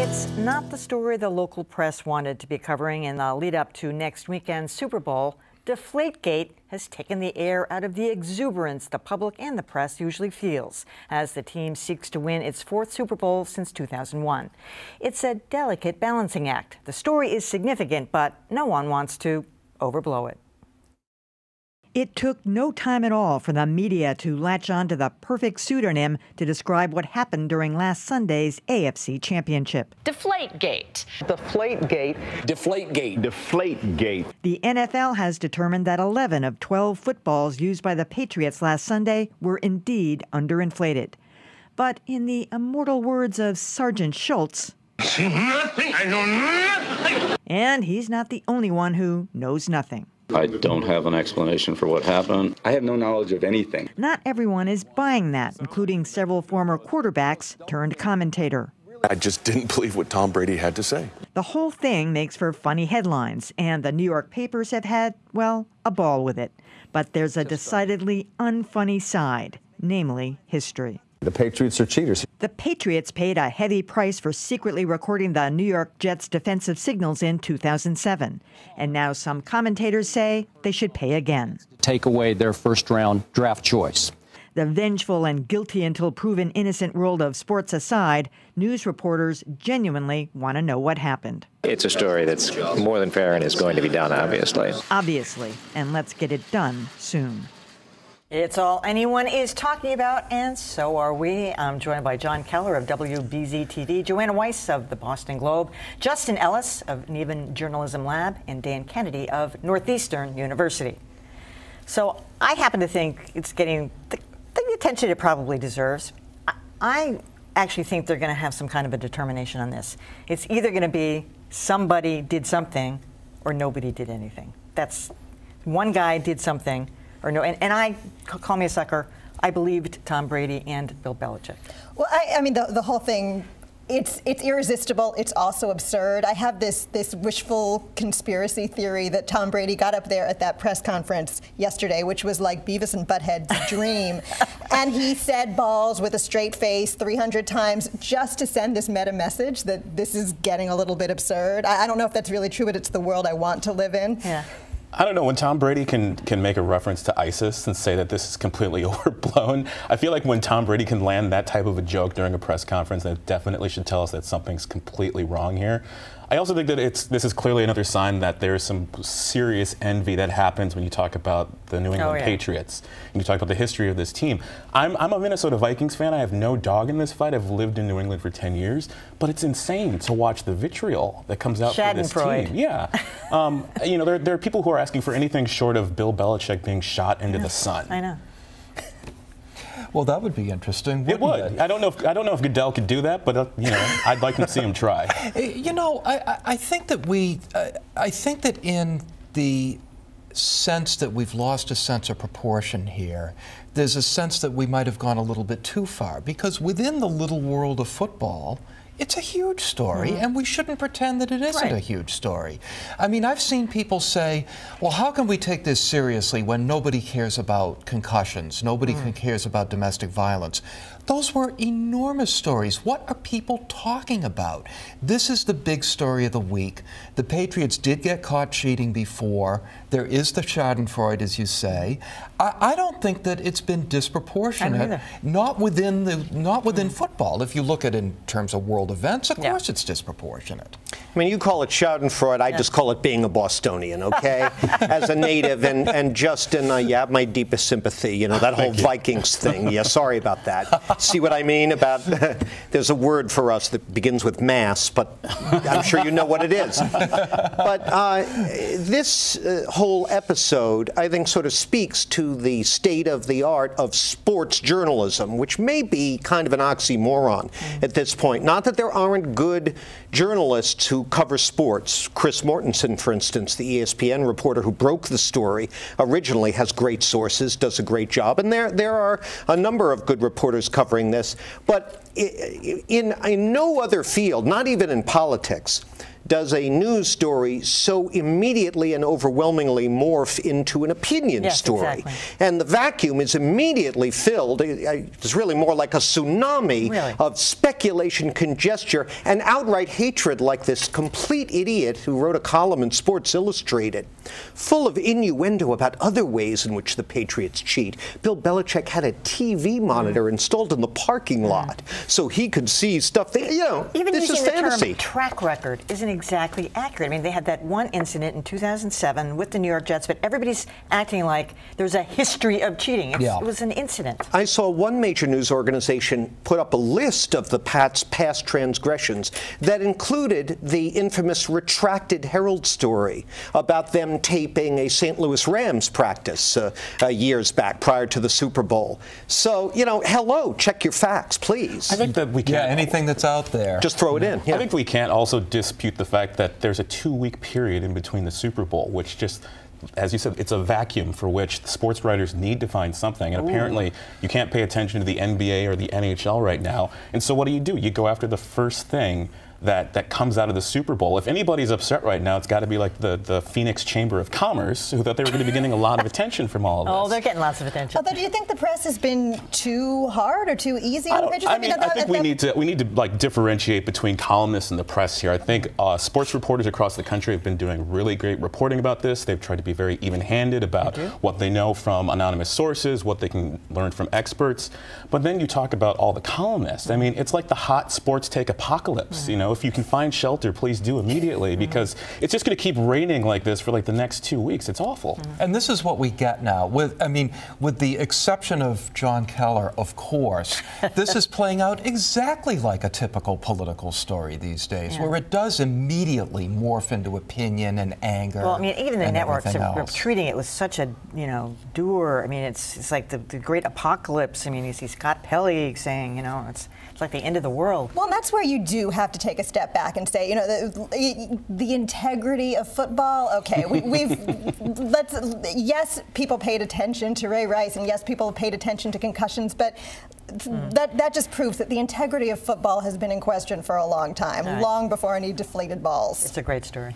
It's not the story the local press wanted to be covering in the lead up to next weekend's Super Bowl. Deflategate has taken the air out of the exuberance the public and the press usually feels as the team seeks to win its fourth Super Bowl since 2001. It's a delicate balancing act. The story is significant, but no one wants to overblow it. It took no time at all for the media to latch on to the perfect pseudonym to describe what happened during last Sunday's AFC Championship. Deflategate. Deflategate. Deflategate. Deflategate. The NFL has determined that 11 of 12 footballs used by the Patriots last Sunday were indeed underinflated. But in the immortal words of Sergeant Schultz, "See nothing, I know nothing." And he's not the only one who knows nothing. I don't have an explanation for what happened. I have no knowledge of anything. Not everyone is buying that, including several former quarterbacks turned commentator. I just didn't believe what Tom Brady had to say. The whole thing makes for funny headlines, and the New York papers have had, well, a ball with it. But there's a decidedly unfunny side, namely history. The Patriots are cheaters. The Patriots paid a heavy price for secretly recording the New York Jets' defensive signals in 2007. And now some commentators say they should pay again. Take away their first-round draft choice. The vengeful and guilty until proven innocent world of sports aside, news reporters genuinely want to know what happened. It's a story that's more than fair and is going to be done, obviously. Obviously, and let's get it done soon. It's all anyone is talking about, and so are we. I'm joined by John Keller of WBZ-TV, Joanna Weiss of the Boston Globe, Justin Ellis of Neven Journalism Lab, and Dan Kennedy of Northeastern University. So I happen to think it's getting the attention it probably deserves. I actually think they're going to have some kind of a determination on this. It's either going to be somebody did something or nobody did anything. That's one guy did something. Or no, and I, call me a sucker, I believed Tom Brady and Bill Belichick. Well, I mean, the whole thing, it's irresistible. It's also absurd. I have this wishful conspiracy theory that Tom Brady got up there at that press conference yesterday, which was like Beavis and Butthead's dream. And he said balls with a straight face 300 times just to send this meta message that this is getting a little bit absurd. I don't know if that's really true, but it's the world I want to live in. Yeah. I don't know, when Tom Brady can make a reference to ISIS and say that this is completely overblown, I feel like when Tom Brady can land that type of a joke during a press conference, that definitely should tell us that something's completely wrong here. I also think that this is clearly another sign that there's some serious envy that happens when you talk about the New England Patriots and you talk about the history of this team. I'm a Minnesota Vikings fan. I have no dog in this fight. I've lived in New England for 10 years, but it's insane to watch the vitriol that comes out for this team. Yeah, you know, there are people who are asking for anything short of Bill Belichick being shot into the sun. I know. Well, that would be interesting. It would. I don't know if Goodell could do that, but you know, I'd like to see him try. You know, I think that I think that in the sense that we've lost a sense of proportion here, there's a sense that we might have gone a little bit too far, because within the little world of football, it's a huge story, and we shouldn't pretend that it isn't a huge story. I mean, I've seen people say, well, how can we take this seriously when nobody cares about concussions, nobody cares about domestic violence? Those were enormous stories. What are people talking about? This is the big story of the week. The Patriots did get caught cheating before. There is the schadenfreude, as you say. I don't think that it's been disproportionate. Not within football. If you look at it in terms of world events, of course it's disproportionate. I mean, you call it schadenfreude. I just call it being a Bostonian, okay? As a native, and Justin, you have my deepest sympathy. You know, that whole Vikings thing. Yeah, sorry about that. See what I mean about, there's a word for us that begins with mass, but I'm sure you know what it is. But this whole episode, I think, sort of speaks to the state of the art of sports journalism, which may be kind of an oxymoron at this point. Not that there aren't good journalists who cover sports. Chris Mortensen, for instance, the ESPN reporter who broke the story originally, has great sources, does a great job. And there are a number of good reporters covering this. But in no other field, not even in politics, does a news story so immediately and overwhelmingly morph into an opinion story? Exactly. And the vacuum is immediately filled. It's really more like a tsunami of speculation, conjecture, and outright hatred, like this complete idiot who wrote a column in Sports Illustrated, full of innuendo about other ways in which the Patriots cheat. Bill Belichick had a TV monitor installed in the parking lot so he could see stuff that, even this is using fantasy. The term track record isn't exactly accurate. I mean, they had that one incident in 2007 with the New York Jets, but everybody's acting like there's a history of cheating. It was an incident. I saw one major news organization put up a list of the Pats' past transgressions that included the infamous retracted Herald story about them taping a St. Louis Rams practice years back prior to the Super Bowl. So, hello, check your facts, please. I think that we can't. Anything that's out there. Just throw it in. I think we can't also dispute the fact that there's a 2-week period in between the Super Bowl, which just, as you said, it's a vacuum for which the sports writers need to find something. And apparently, you can't pay attention to the NBA or the NHL right now. And so what do? You go after the first thing that comes out of the Super Bowl. If anybody's upset right now, it's got to be like the Phoenix Chamber of Commerce, who thought they were going to be getting a lot of attention from all of this. Oh, they're getting lots of attention. Although, do you think the press has been too hard or too easy on the Patriots? I think we need to differentiate between columnists and the press here. I think sports reporters across the country have been doing really great reporting about this. They've tried to be very even-handed about what they know from anonymous sources, what they can learn from experts. But then you talk about all the columnists. I mean, it's like the hot sports take apocalypse. If you can find shelter, please do immediately, because it's just going to keep raining like this for like the next 2 weeks. It's awful. And this is what we get now. With the exception of John Keller, of course, this is playing out exactly like a typical political story these days, where it does immediately morph into opinion and anger. Well, I mean, even the networks are treating it with such a, dour. I mean, it's like the great apocalypse. I mean, you see Scott Pelley saying, it's like the end of the world. Well, that's where you do have to take a step back and say, the integrity of football. Okay, yes, people paid attention to Ray Rice, and yes, people paid attention to concussions, but that just proves that the integrity of football has been in question for a long time, long before any deflated balls. It's a great story.